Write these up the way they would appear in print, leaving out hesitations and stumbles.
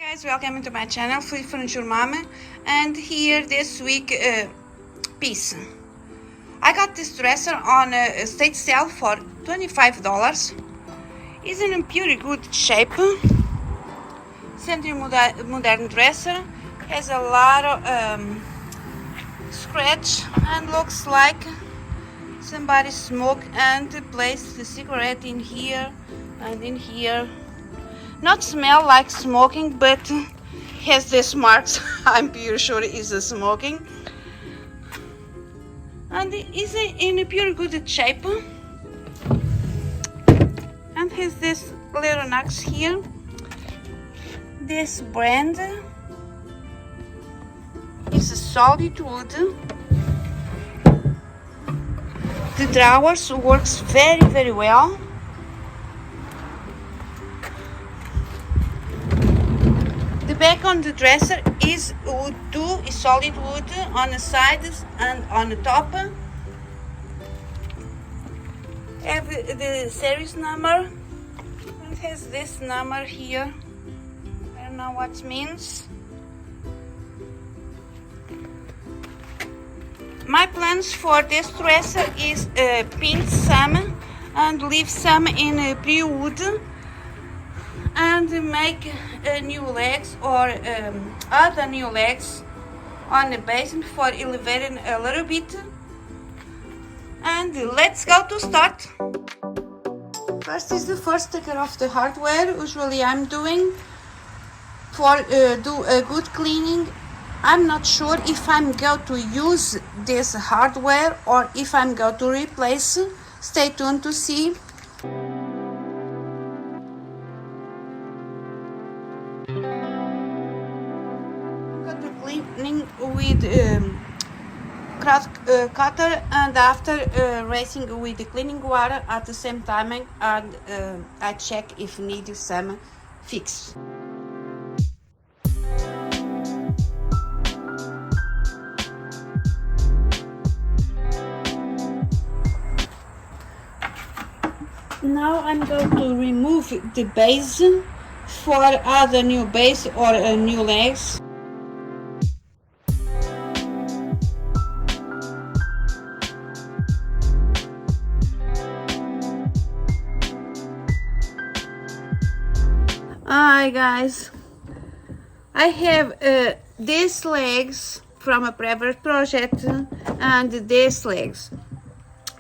Guys, welcome to my channel, Free Furniture Mama, and here this week piece. I got this dresser on a state sale for $25. It's in a pretty good shape. Century modern dresser, has a lot of scratch and looks like somebody smoked and placed the cigarette in here and in here. Not smell like smoking, but has these marks. I'm pretty sure it's a smoking, and it is in a pure good shape, and has this little knocks here. This brand is a solid wood. The drawers works very well. The back on the dresser is wood too, is solid wood on the sides and on the top. Have the series number. It has this number here. I don't know what it means. My plans for this dresser is paint some and leave some in pre-wood and make new legs or other new legs on the base for elevating a little bit. And let's go to start. First is the first take off the hardware. Usually I'm doing for do a good cleaning. I'm not sure if I'm going to use this hardware or if I'm going to replace. Stay tuned to see. Cleaning with cutter and after rinsing with the cleaning water at the same time, and I check if need some fix. Now I'm going to remove the base for other new base or new legs. Hi guys, I have these legs from a previous project and these legs.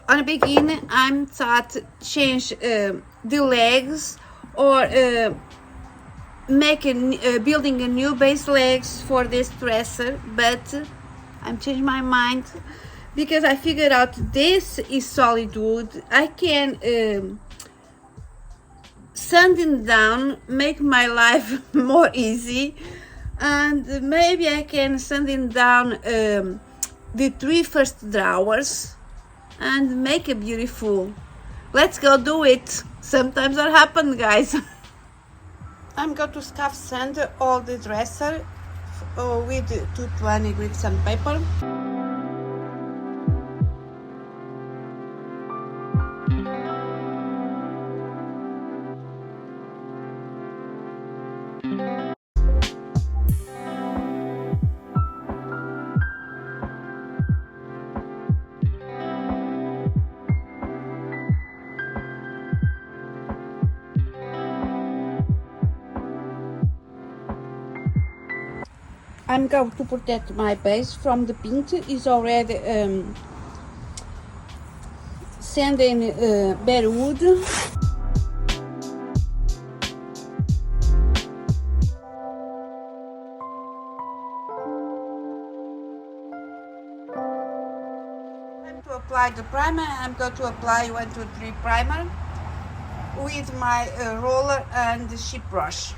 On the beginning, I'm thought change the legs or building a new base legs for this dresser, but I'm changing my mind because I figured out this is solid wood. I can sanding down, make my life more easy, and maybe I can sanding down the three first drawers and make it beautiful. Let's go do it. Sometimes that happens, guys. I'm going to scuff sand all the dresser with 220 grit sandpaper. I'm going to protect my base from the paint. Is already sanding Behr wood. I'm to apply the primer. I'm going to apply 1, 2, 3 primer with my roller and the sheep brush.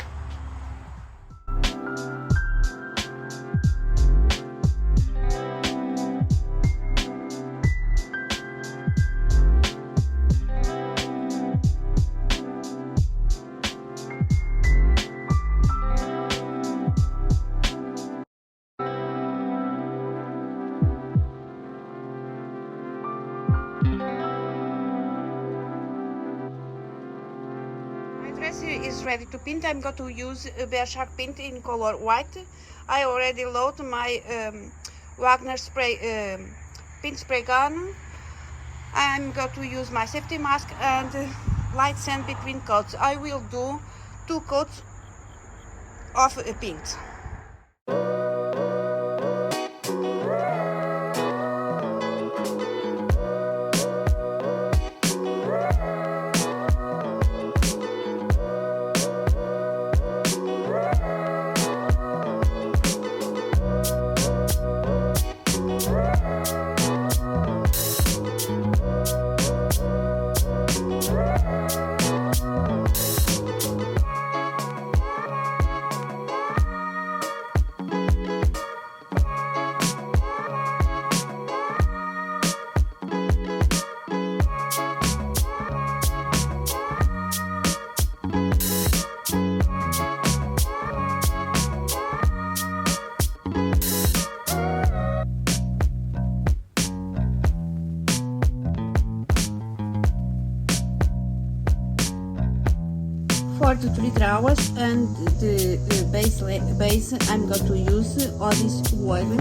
is is ready to paint. I'm going to use Behr Shark paint in color white. I already load my Wagner spray paint spray gun. I'm going to use my safety mask and light sand between coats. I will do 2 coats of paint. For the 3 hours and the base I'm going to use Odie's woven.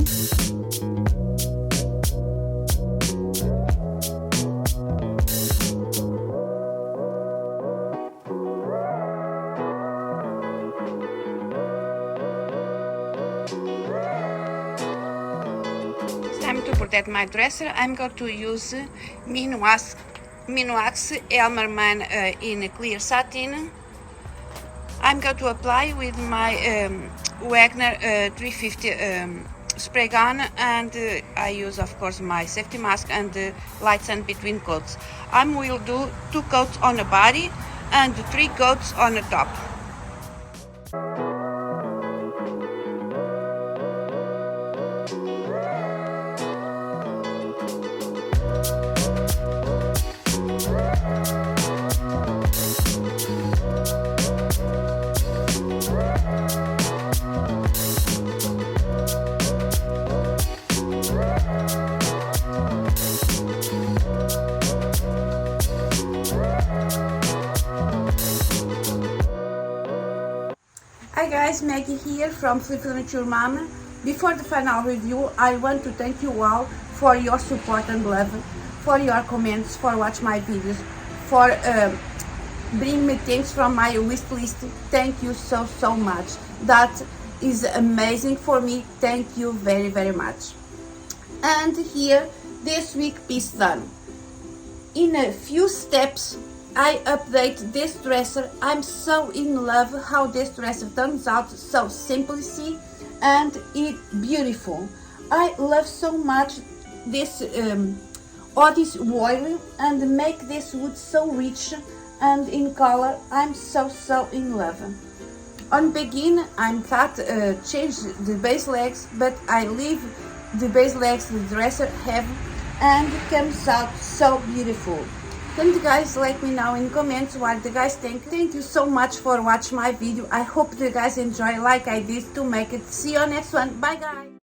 It's time to protect my dresser. I'm going to use Minwax Helsman in clear satin. I'm going to apply with my Wagner 350 spray gun, and I use of course my safety mask and light sand between coats. I will do 2 coats on the body and 3 coats on the top. Hi guys, Maggie here from Flip Furniture Mama. Before the final review, I want to thank you all for your support and love, for your comments, for watching my videos, for bringing me things from my wish list. Thank you so much. That is amazing for me. Thank you very much. And here, this week piece done. In a few steps, I update this dresser. I'm so in love how this dresser turns out, so simplicity and it beautiful. I love so much this Odie's woven and make this wood so rich and in color. I'm so in love. On begin, I'm thought change the base legs, but I leave the base legs the dresser have and it comes out so beautiful. Can you guys let me know in comments what you guys think. Thank you so much for watching my video. I hope you guys enjoy like I did to make it. See you next one. Bye guys.